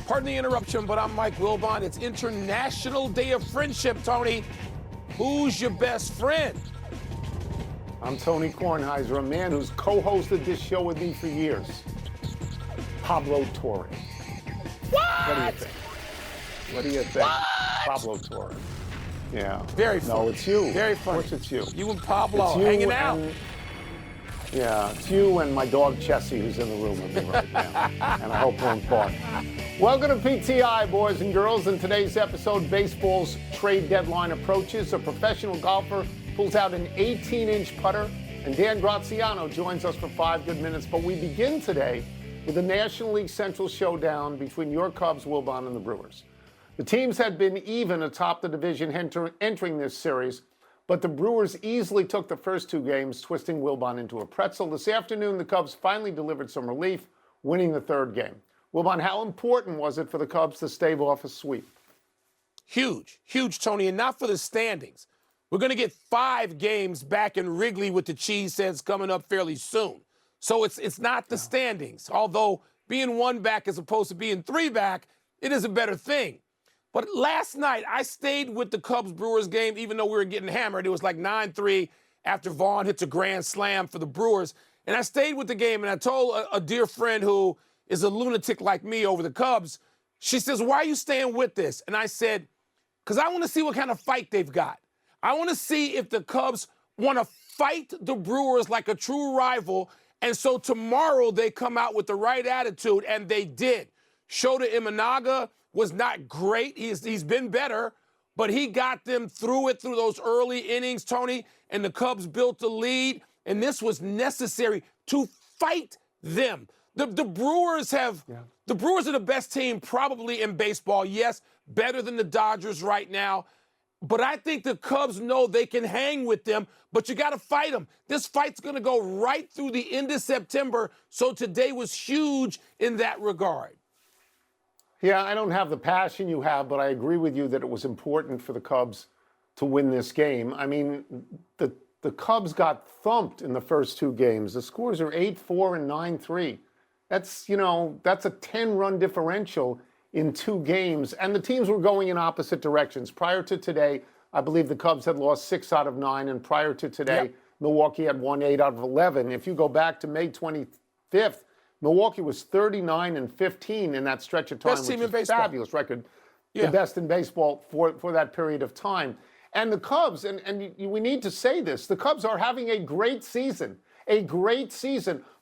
Pardon the interruption, but I'm Mike Wilbon. It's International Day of Friendship, Tony. Who's your best friend? I'm Tony Kornheiser, a man who's co-hosted this show with me for years. Pablo Torre. What do you think? What do you think? What? Pablo Torre. Yeah. Very funny. No, it's you. Very funny. Of course it's you. You and Pablo it's you hanging out. Yeah, it's you and my dog Chessie who's in the room with me right now. And I hope won't bark. Welcome to PTI, boys and girls. In today's episode, baseball's trade deadline approaches. A professional golfer pulls out an 18-inch putter, and Dan Graziano joins us for 5 good minutes. But we begin today with the National League Central showdown between your Cubs, Wilbon, and the Brewers. The teams had been even atop the division entering this series, but the Brewers easily took the first 2 games, twisting Wilbon into a pretzel. This afternoon, the Cubs finally delivered some relief, winning the 3rd game. Wilbon, how important was it for the Cubs to stave off a sweep? Huge, Tony, and not for the standings. We're going to get 5 games back in Wrigley with the Cheese Heads coming up fairly soon. So it's not the standings. Although being 1 back as opposed to being 3 back, it is a better thing. But last night, I stayed with the Cubs-Brewers game, even though we were getting hammered. It was like 9-3 after Vaughn hits a grand slam for the Brewers. And I stayed with the game, and I told a dear friend who is a lunatic like me over the Cubs, she says, why are you staying with this? And I said, because I want to see what kind of fight they've got. I want to see if the Cubs want to fight the Brewers like a true rival. And so tomorrow they come out with the right attitude, and they did. Shota Imanaga was not great. He's been better, but he got them through those early innings, Tony, and the Cubs built the lead, and this was necessary to fight them. The Brewers the Brewers are the best team probably in baseball. Yes, better than the Dodgers right now. But I think the Cubs know they can hang with them, but you got to fight them. This fight's going to go right through the end of September, so today was huge in that regard. Yeah, I don't have the passion you have, but I agree with you that it was important for the Cubs to win this game. I mean, the Cubs got thumped in the first 2 games. The scores are 8-4 and 9-3. That's a 10-run differential in 2 games, and the teams were going in opposite directions. Prior to today, I believe the Cubs had lost 6 out of 9, and prior to today, Milwaukee had won 8 out of 11. If you go back to May 25th, Milwaukee was 39-15 in that stretch of time, which is a fabulous record, the best in baseball for that period of time. And the Cubs, and we need to say this, the Cubs are having a great season,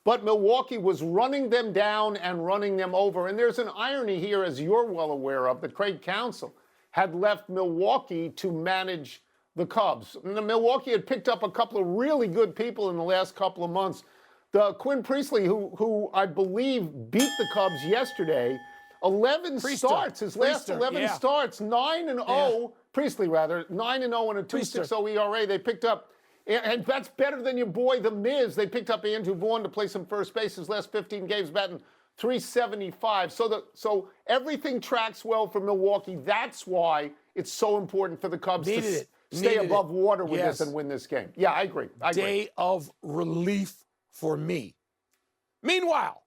but Milwaukee was running them down and running them over. And there's an irony here, as you're well aware of, that Craig Counsell had left Milwaukee to manage the Cubs. And Milwaukee had picked up a couple of really good people in the last couple of months. The Quinn Priestley, who I believe beat the Cubs yesterday, 11 starts, his last 11 starts, 9-0, Priestley rather, 9-0 and a 2.60 ERA. They picked up, and that's better than your boy, The Miz. They picked up Andrew Vaughn to play some first base his last 15 games, batting .375. So everything tracks well for Milwaukee. That's why it's so important for the Cubs to stay above water with this and win this game. Yeah, I agree. Day of relief for me. Meanwhile,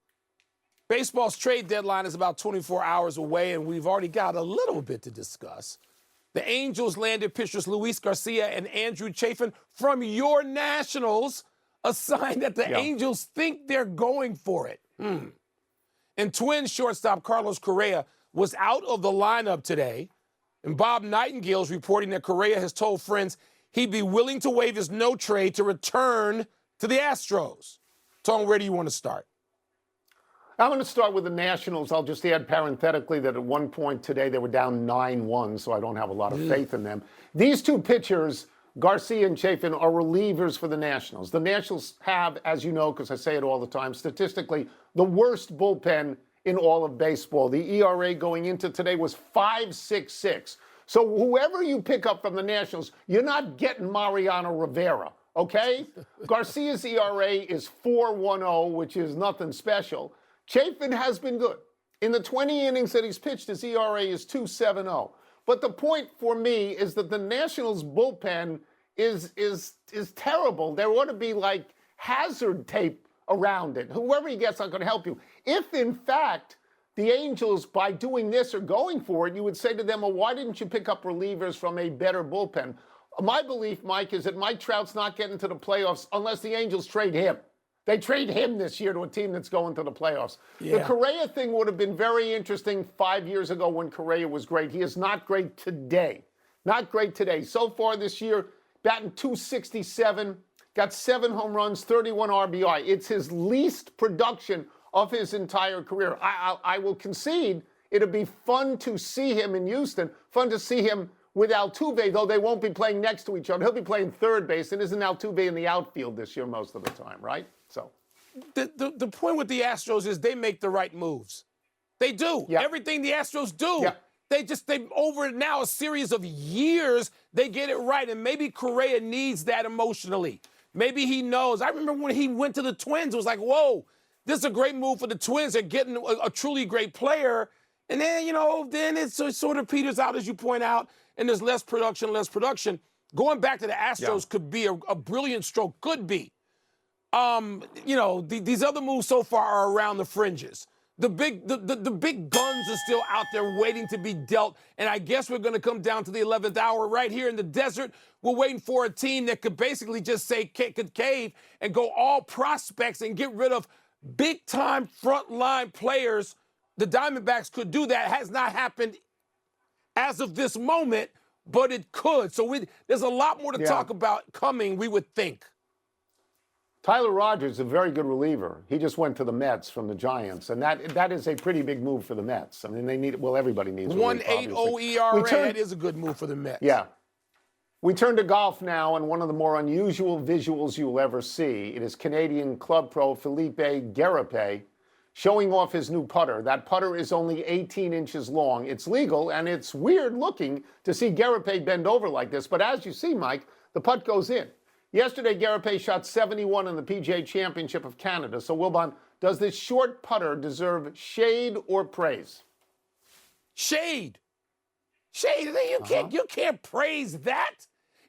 baseball's trade deadline is about 24 hours away, and we've already got a little bit to discuss. The Angels landed pitchers Luis Garcia and Andrew Chafin from your Nationals, a sign that the Angels think they're going for it. And Twins shortstop Carlos Correa was out of the lineup today, and Bob Nightingale's reporting that Correa has told friends he'd be willing to waive his no trade to return to the Astros. Tom, where do you want to start? I'm going to start with the Nationals. I'll just add parenthetically that at one point today they were down 9-1, so I don't have a lot of faith in them. These 2 pitchers, Garcia and Chafin, are relievers for the Nationals. The Nationals have, as you know, because I say it all the time, statistically, the worst bullpen in all of baseball. The ERA going into today was 5.66. So whoever you pick up from the Nationals, you're not getting Mariano Rivera. Okay? Garcia's ERA is 4.10, which is nothing special. Chafin has been good. In the 20 innings that he's pitched, his ERA is 2.70. But the point for me is that the Nationals bullpen is terrible. There ought to be like hazard tape around it. Whoever he gets not going to help you. If, in fact, the Angels, by doing this or going for it, you would say to them, well, why didn't you pick up relievers from a better bullpen? My belief, Mike, is that Mike Trout's not getting to the playoffs unless the Angels trade him. They trade him this year to a team that's going to the playoffs. Yeah. The Correa thing would have been very interesting 5 years ago when Correa was great. He is not great today. Not great today. So far this year, batting .267, got 7 home runs, 31 RBI. It's his least production of his entire career. I will concede it'll be fun to see him in Houston, fun to see him with Altuve, though they won't be playing next to each other. He'll be playing third base, and isn't Altuve in the outfield this year most of the time, right? So the point with the Astros is they make the right moves. They do. Yeah. Everything the Astros do. Yeah. They over now a series of years, they get it right. And maybe Correa needs that emotionally. Maybe he knows. I remember when he went to the Twins, it was like, whoa, this is a great move for the Twins. They're getting a truly great player. And then, then it sort of peters out, as you point out, and there's less production. Going back to the Astros could be a brilliant stroke, could be. These other moves so far are around the fringes. The big guns are still out there waiting to be dealt, and I guess we're going to come down to the 11th hour right here in the desert. We're waiting for a team that could basically just say could cave and go all prospects and get rid of big-time front-line players. The Diamondbacks could do that. It has not happened as of this moment, but it could. So there's a lot more to talk about coming, we would think. Tyler Rogers is a very good reliever. He just went to the Mets from the Giants, and that is a pretty big move for the Mets. I mean, they need, well, everybody needs relief, 1.80 ERA. That is a good move for the Mets. Yeah. We turn to golf now, and one of the more unusual visuals you'll ever see. It is Canadian club pro Philippe Guerapé showing off his new putter. That putter is only 18 inches long. It's legal, and it's weird looking to see Guerapé bend over like this. But as you see, Mike, the putt goes in. Yesterday, Guerapé shot 71 in the PGA Championship of Canada. So, Wilbon, does this short putter deserve shade or praise? Shade. Shade. You can't praise that.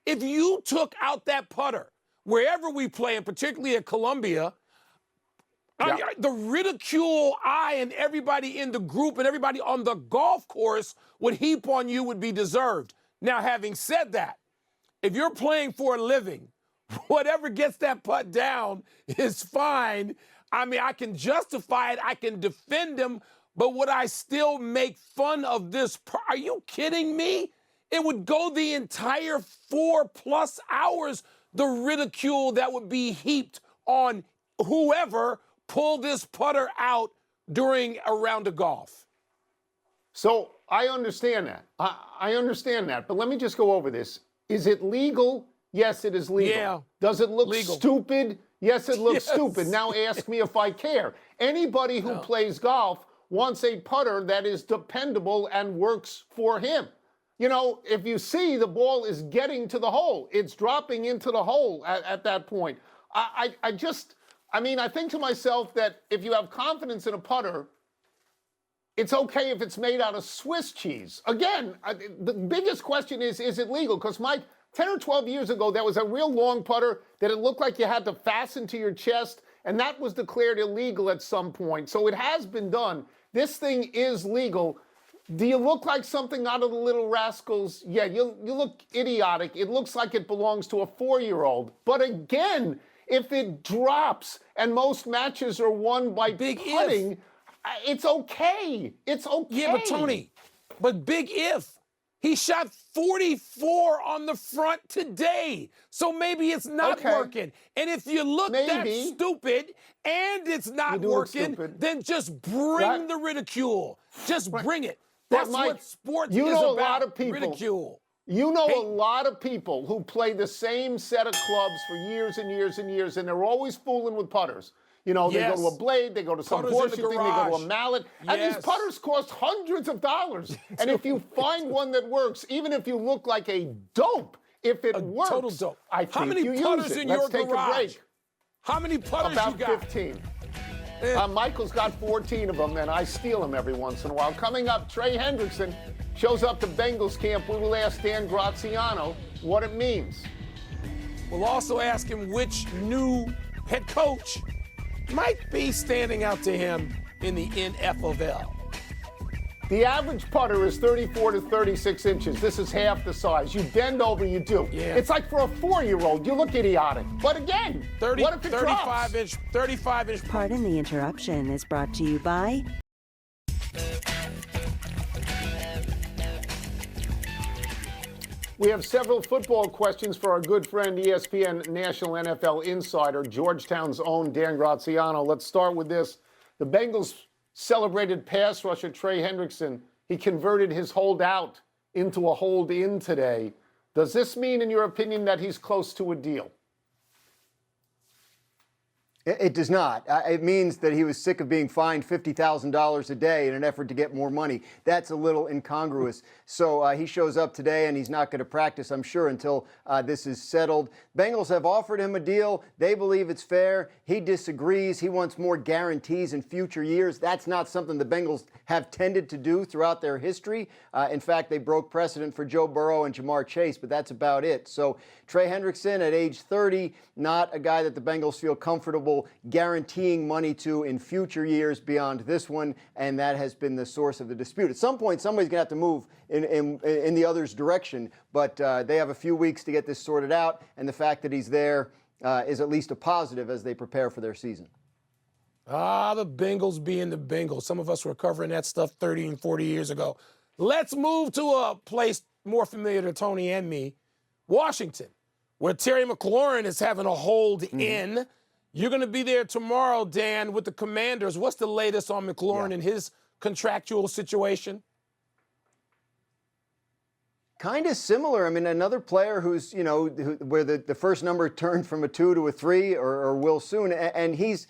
If you took out that putter, wherever we play, and particularly at Columbia, the ridicule I and everybody in the group and everybody on the golf course would heap on you would be deserved. Now, having said that, if you're playing for a living, whatever gets that putt down is fine. I mean, I can justify it. I can defend him. But would I still make fun of this? Are you kidding me? It would go the entire 4+ hours, the ridicule that would be heaped on whoever pulled this putter out during a round of golf. So I understand that. I understand that. But let me just go over this. Is it legal? Yes, it is legal. Yeah. Does it look legal. Stupid? Yes, it looks stupid. Now ask me if I care. Anybody who plays golf wants a putter that is dependable and works for him. If you see the ball is getting to the hole, it's dropping into the hole at that point. I think to myself that if you have confidence in a putter, it's okay if it's made out of Swiss cheese. Again, the biggest question is it legal? Because, Mike, 10 or 12 years ago, there was a real long putter that it looked like you had to fasten to your chest, and that was declared illegal at some point. So it has been done. This thing is legal. Do you look like something out of the Little Rascals? Yeah, you look idiotic. It looks like it belongs to a 4-year-old. But again, if it drops and most matches are won by putting, it's okay. It's okay. Yeah, but Tony, big if. He shot 44 on the front today. So maybe it's not working. And if you look that stupid and it's not working, then just bring the ridicule. Just bring it. That's what sports is about. A lot of people. Ridicule. A lot of people who play the same set of clubs for years and years and years, and they're always fooling with putters. They go to a blade, they go to some horseshoe thing, they go to a mallet. And these putters cost hundreds of dollars. And if you find one that works, even if you look like a dope, if it works, total dope. I think you use it. How many putters in your garage? Let's take a break. How many putters you got? About 15. Michael's got 14 of them, and I steal them every once in a while. Coming up, Trey Hendrickson shows up to Bengals camp. We will ask Dan Graziano what it means. We'll also ask him which new head coach might be standing out to him in the NFL. The average putter is 34 to 36 inches. This is half the size. You bend over, you do. Yeah. It's like for a 4-year-old, you look idiotic. But again, 30, what if it 35 inch. Pardon the Interruption is brought to you by We have several football questions for our good friend, ESPN National NFL Insider, Georgetown's own Dan Graziano. Let's start with this. The Bengals celebrated pass rusher Trey Hendrickson. He converted his holdout into a hold-in today. Does this mean, in your opinion, that he's close to a deal? It does not. It means that he was sick of being fined $50,000 a day in an effort to get more money. That's a little incongruous. So he shows up today, and he's not going to practice, I'm sure, until this is settled. Bengals have offered him a deal. They believe it's fair. He disagrees. He wants more guarantees in future years. That's not something the Bengals have tended to do throughout their history. In fact, they broke precedent for Joe Burrow and Jamar Chase, but that's about it. So Trey Hendrickson at age 30, not a guy that the Bengals feel comfortable guaranteeing money to in future years beyond this one, and that has been the source of the dispute. At some point, somebody's going to have to move in the other's direction, but they have a few weeks to get this sorted out, and the fact that he's there is at least a positive as they prepare for their season. The Bengals being the Bengals. Some of us were covering that stuff 30 and 40 years ago. Let's move to a place more familiar to Tony and me, Washington, where Terry McLaurin is having a hold-in. You're going to be there tomorrow, Dan, with the Commanders. What's the latest on McLaurin and his contractual situation? Kind of similar. I mean, another player who's, where the first number turned from a 2 to a 3 or will soon. And he's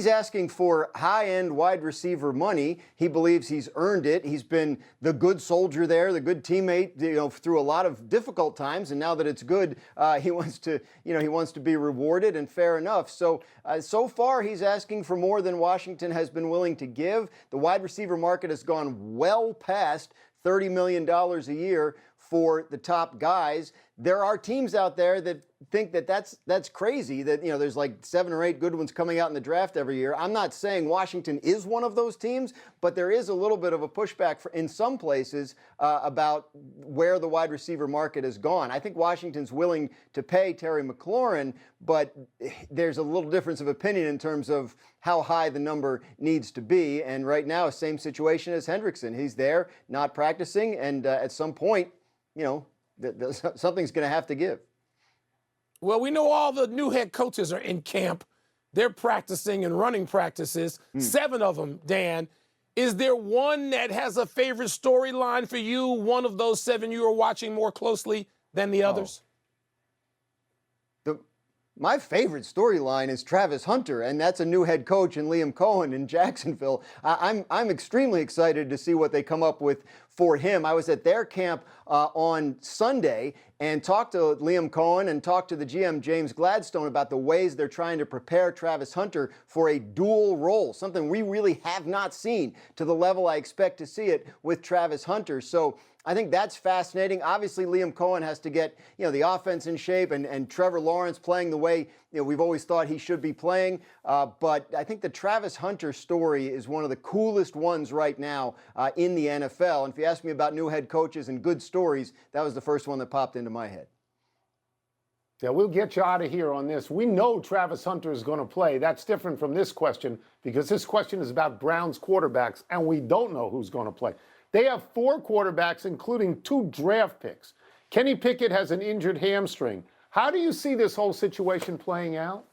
asking for high-end wide receiver money. He believes he's earned it. He's been the good soldier there, the good teammate, through a lot of difficult times. And now that it's good, he wants to be rewarded, and fair enough. So, so far, he's asking for more than Washington has been willing to give. The wide receiver market has gone well past $30 million a year for the top guys. There are teams out there that think that that's crazy, that there's like 7 or 8 good ones coming out in the draft every year. I'm not saying Washington is one of those teams, but there is a little bit of a pushback in some places about where the wide receiver market has gone. I think Washington's willing to pay Terry McLaurin, but there's a little difference of opinion in terms of how high the number needs to be. And right now, same situation as Hendrickson. He's there, not practicing, and at some point, something's going to have to give. Well, we know all the new head coaches are in camp. They're practicing and running practices, 7 of them, Dan. Is there one that has a favorite storyline for you, one of those 7 you are watching more closely than the others? My favorite storyline is Travis Hunter, and that's a new head coach in Liam Cohen in Jacksonville. I'm extremely excited to see what they come up with for him. I was at their camp on Sunday and talked to Liam Cohen and talked to the GM James Gladstone about the ways they're trying to prepare Travis Hunter for a dual role, something we really have not seen to the level I expect to see it with Travis Hunter. So I think that's fascinating. Obviously, Liam Cohen has to get the offense in shape, and Trevor Lawrence playing the way we've always thought he should be playing. But I think the Travis Hunter story is one of the coolest ones right now in the NFL. And if you ask me about new head coaches and good stories, that was the first one that popped into my head. Yeah, we'll get you out of here on this. We know Travis Hunter is going to play. That's different from this question, because this question is about Browns quarterbacks, and we don't know who's going to play. They have 4 quarterbacks, including 2 draft picks. Kenny Pickett has an injured hamstring. How do you see this whole situation playing out?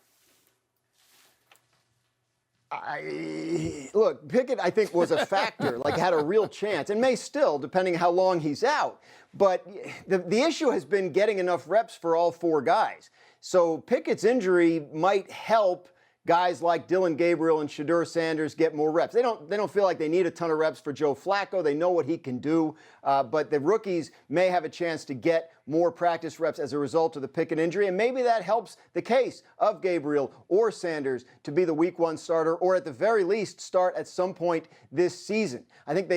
Look, Pickett, I think, was a factor, had a real chance, and may still, depending how long he's out. But the issue has been getting enough reps for all 4 guys. So Pickett's injury might help guys like Dylan Gabriel and Shedeur Sanders get more reps. They don't feel like they need a ton of reps for Joe Flacco. They know what he can do, but the rookies may have a chance to get more practice reps as a result of the Pickett injury, and maybe that helps the case of Gabriel or Sanders to be the week 1 starter, or at the very least start at some point this season. I think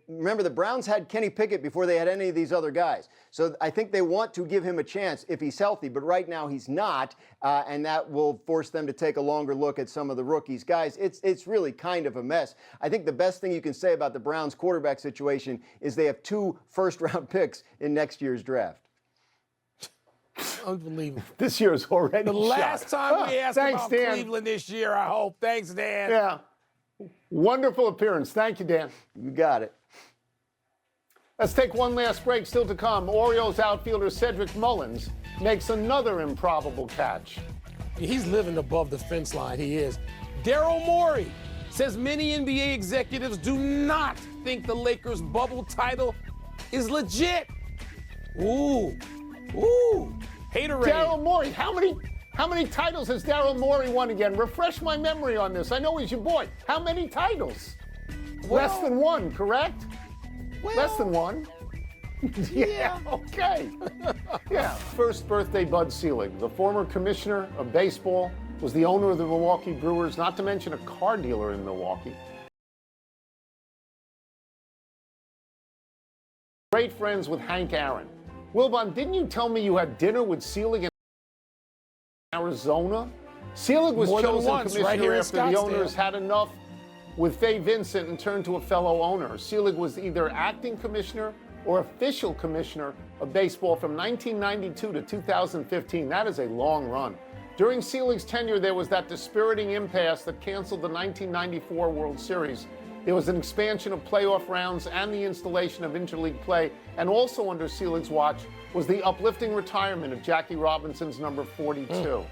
remember, the Browns had Kenny Pickett before they had any of these other guys. So I think they want to give him a chance if he's healthy, but right now he's not, and that will force them to take a longer look at some of the rookies. Guys, it's really kind of a mess. I think the best thing you can say about the Browns quarterback situation is they have 2 first-round picks in next year's draft. Unbelievable. This year is already The last time we asked Thanks, about Dan. Cleveland this year, I hope. Thanks, Dan. Yeah. Wonderful appearance. Thank you, Dan. You got it. Let's take one last break. Still to come, Orioles outfielder Cedric Mullins makes another improbable catch. He's living above the fence line. He is. Daryl Morey says many NBA executives do not think the Lakers' bubble title is legit. Ooh. Haterade. Daryl Morey, how many titles has Daryl Morey won again? Refresh my memory on this. I know he's your boy. How many titles? Less than 1, correct? Less than 1. Yeah, okay. Yeah, first birthday Bud Selig, the former commissioner of baseball, was the owner of the Milwaukee Brewers, not to mention a car dealer in Milwaukee. Great friends with Hank Aaron. Wilbon, didn't you tell me you had dinner with Selig in Arizona? Selig was More than chosen once, right commissioner here in after the Scottsdale. owners had enough with Fay Vincent and turned to a fellow owner. Selig was either acting commissioner or official commissioner of baseball from 1992 to 2015. That is a long run. During Selig's tenure, there was that dispiriting impasse that canceled the 1994 World Series. There was an expansion of playoff rounds and the installation of interleague play, and also under Selig's watch was the uplifting retirement of Jackie Robinson's number 42.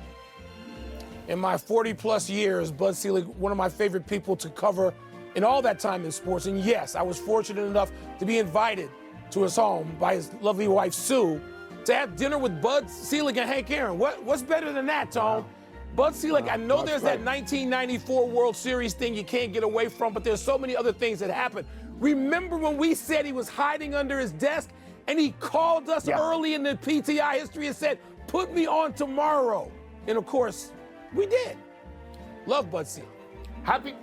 In my 40-plus years, Bud Selig, one of my favorite people to cover in all that time in sports. And yes, I was fortunate enough to be invited to his home by his lovely wife, Sue, to have dinner with Bud Selig and Hank Aaron. What's better than that, Tom? Wow. Bud Selig, I know there's that 1994 World Series thing you can't get away from, but there's so many other things that happened. Remember when we said he was hiding under his desk and he called us early in the PTI history and said, put me on tomorrow? And of course, we did. Love Bud Selig. Happy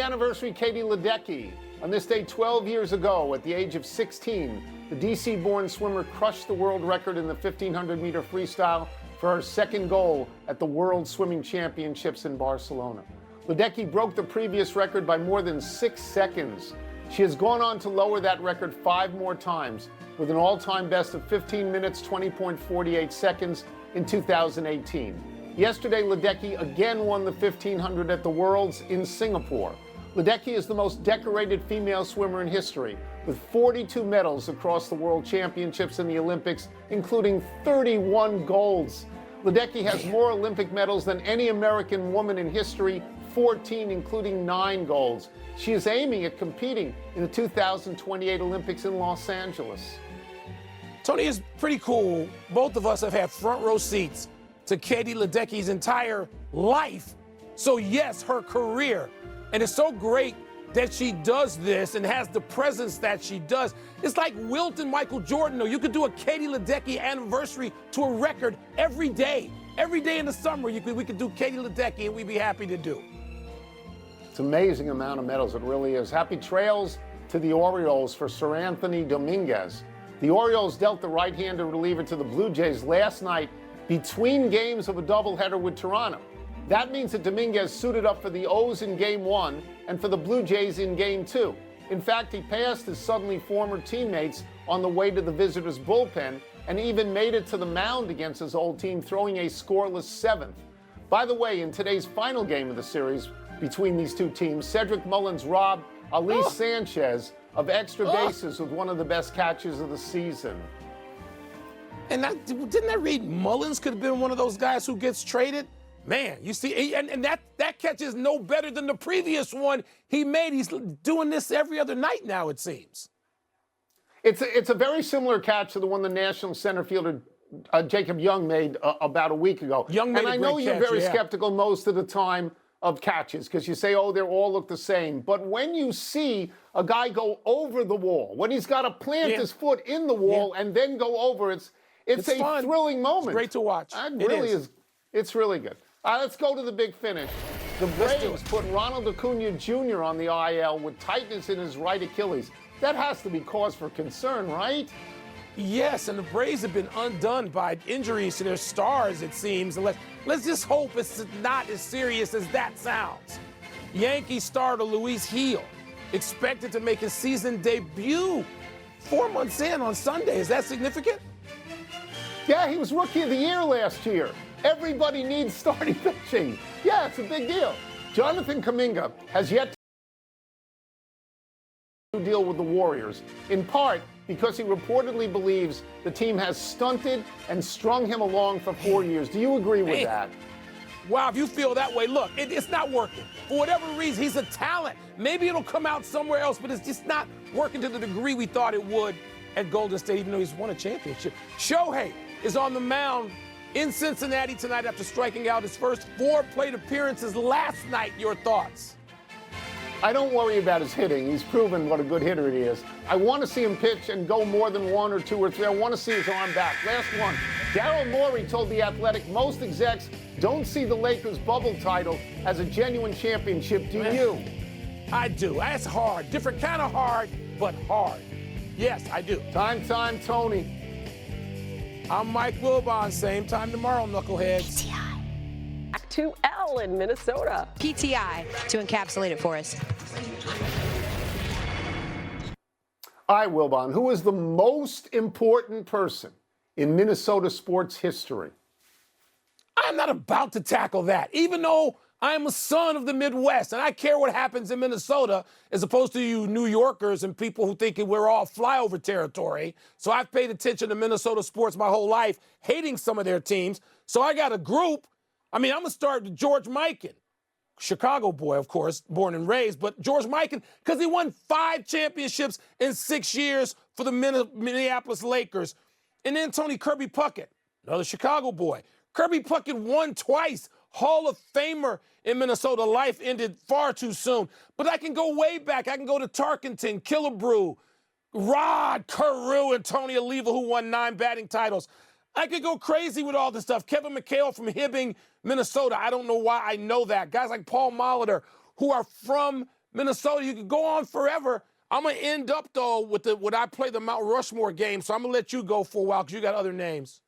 anniversary, Katie Ledecky. On this day 12 years ago, at the age of 16, the DC-born swimmer crushed the world record in the 1,500-meter freestyle for her second goal at the World Swimming Championships in Barcelona. Ledecky broke the previous record by more than 6 seconds. She has gone on to lower that record 5 more times, with an all-time best of 15 minutes, 20.48 seconds in 2018. Yesterday, Ledecky again won the 1,500 at the Worlds in Singapore. Ledecky is the most decorated female swimmer in history, with 42 medals across the World Championships and the Olympics, including 31 golds. Ledecky has more Olympic medals than any American woman in history, 14, including 9 golds. She is aiming at competing in the 2028 Olympics in Los Angeles. Tony, is pretty cool. Both of us have had front row seats to Katie Ledecky's entire life. So yes, her career. And it's so great that she does this and has the presence that she does. It's like Wilt and Michael Jordan, though. You could do a Katie Ledecky anniversary to a record every day. Every day in the summer, we could do Katie Ledecky, and we'd be happy to do. It's an amazing amount of medals, it really is. Happy trails to the Orioles for Sir Anthony Dominguez. The Orioles dealt the right-handed reliever to the Blue Jays last night between games of a doubleheader with Toronto. That means that Dominguez suited up for the O's in Game 1 and for the Blue Jays in Game 2. In fact, he passed his suddenly former teammates on the way to the visitors' bullpen and even made it to the mound against his old team, throwing a scoreless 7th. By the way, in today's final game of the series between these two teams, Cedric Mullins robbed Ali Sanchez of extra bases with one of the best catches of the season. And didn't I read Mullins could have been one of those guys who gets traded? Man, you see, and that catch is no better than the previous one he made. He's doing this every other night now, it seems. It's a very similar catch to the one the National center fielder Jacob Young made about a week ago. Young made and a I know great you're catch, very yeah. skeptical most of the time of catches because you say, oh, they all look the same. But when you see a guy go over the wall, when he's got to plant his foot in the wall and then go over, it's a fun. thrilling moment. It's great to watch. It really is. It's really good. Let's go to the big finish. The Braves put Ronald Acuna Jr. on the IL with tightness in his right Achilles. That has to be cause for concern, right? Yes, and the Braves have been undone by injuries to their stars, it seems. And let's just hope it's not as serious as that sounds. Yankee starter Luis Gil expected to make his season debut 4 months in on Sunday. Is that significant? Yeah, he was Rookie of the Year last year. Everybody needs starting pitching. Yeah, it's a big deal. Jonathan Kuminga has yet to deal with the Warriors, in part because he reportedly believes the team has stunted and strung him along for 4 years. Do you agree with that? Wow, if you feel that way, look, it's not working. For whatever reason, he's a talent. Maybe it'll come out somewhere else, but it's just not working to the degree we thought it would at Golden State, even though he's won a championship. Shohei is on the mound in Cincinnati tonight after striking out his first 4 plate appearances last night. Your thoughts? I don't worry about his hitting. He's proven what a good hitter he is. I want to see him pitch and go more than 1 or 2 or 3. I want to see his arm back. Last one. Daryl Morey told The Athletic most execs don't see the Lakers' bubble title as a genuine championship. Do you? I do. That's hard. Different kind of hard, but hard. Yes, I do. Time, Tony. I'm Mike Wilbon. Same time tomorrow, knuckleheads. PTI. Back to L in Minnesota. PTI to encapsulate it for us. All right, Wilbon, who is the most important person in Minnesota sports history? I'm not about to tackle that, even though I'm a son of the Midwest and I care what happens in Minnesota as opposed to you New Yorkers and people who think we're all flyover territory. So I've paid attention to Minnesota sports my whole life, hating some of their teams. So I got a group. I'm going to start with George Mikan, Chicago boy, of course, born and raised, but George Mikan, because he won 5 championships in 6 years for the Minneapolis Lakers. And then Tony Kirby Puckett, another Chicago boy. Kirby Puckett won twice, Hall of Famer in Minnesota. Life ended far too soon. But I can go way back. I can go to Tarkenton, Killebrew, Rod Carew, and Tony Oliva, who won 9 batting titles. I could go crazy with all this stuff. Kevin McHale from Hibbing, Minnesota. I don't know why I know that. Guys like Paul Molitor, who are from Minnesota. You could go on forever. I'm going to end up, though, with when I play the Mount Rushmore game. So I'm going to let you go for a while because you got other names.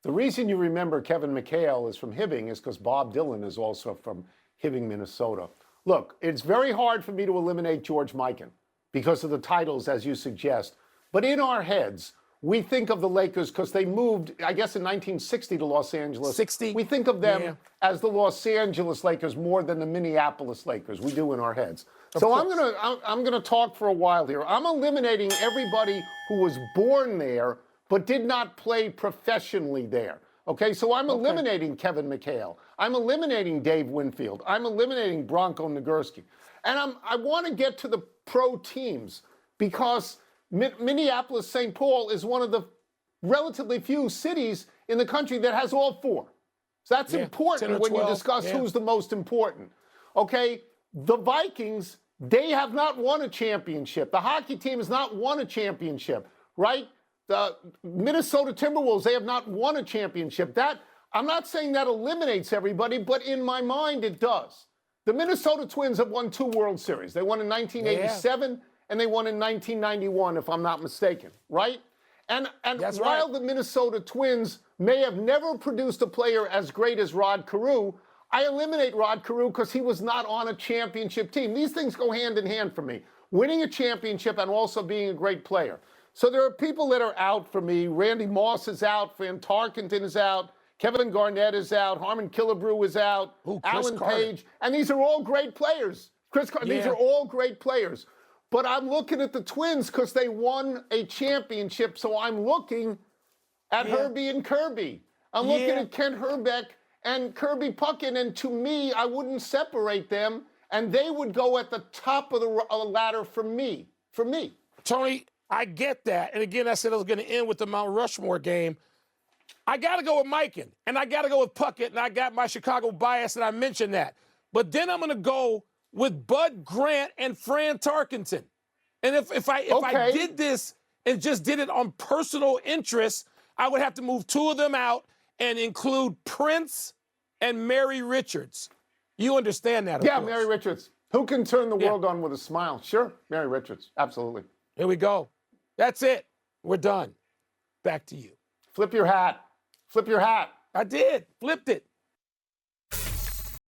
The reason you remember Kevin McHale is from Hibbing is because Bob Dylan is also from Hibbing, Minnesota. Look, it's very hard for me to eliminate George Mikan because of the titles, as you suggest. But in our heads, we think of the Lakers because they moved, I guess, in 1960 to Los Angeles. 60? We think of them as the Los Angeles Lakers more than the Minneapolis Lakers. We do in our heads. So I'm gonna talk for a while here. I'm eliminating everybody who was born there but did not play professionally there. Okay, so I'm eliminating Kevin McHale. I'm eliminating Dave Winfield. I'm eliminating Bronco Nagurski. And I want to get to the pro teams because Minneapolis, St. Paul is one of the relatively few cities in the country that has all 4. So that's important when you discuss who's the most important. Okay, the Vikings, they have not won a championship. The hockey team has not won a championship, right? The Minnesota Timberwolves, they have not won a championship. I'm not saying that eliminates everybody, but in my mind, it does. The Minnesota Twins have won 2 World Series. They won in 1987 and they won in 1991, if I'm not mistaken, right? And while the Minnesota Twins may have never produced a player as great as Rod Carew, I eliminate Rod Carew because he was not on a championship team. These things go hand in hand for me. Winning a championship and also being a great player. So there are people that are out for me. Randy Moss is out. Van Tarkenton is out. Kevin Garnett is out. Harmon Killebrew is out. Alan Page. And these are all great players. These are all great players. But I'm looking at the Twins because they won a championship. So I'm looking at Herbie and Kirby. I'm looking at Kent Herbeck and Kirby Puckett. And to me, I wouldn't separate them. And they would go at the top of the ladder for me. Tony, I get that. And again, I said I was going to end with the Mount Rushmore game. I got to go with Mikan, and I got to go with Puckett, and I got my Chicago bias, and I mentioned that. But then I'm going to go with Bud Grant and Fran Tarkenton. And if I did this and just did it on personal interest, I would have to move 2 of them out and include Prince and Mary Richards. You understand that, of course. Mary Richards. Who can turn the world on with a smile? Sure, Mary Richards. Absolutely. Here we go. That's it. We're done. Back to you. Flip your hat. Flip your hat. I did. Flipped it.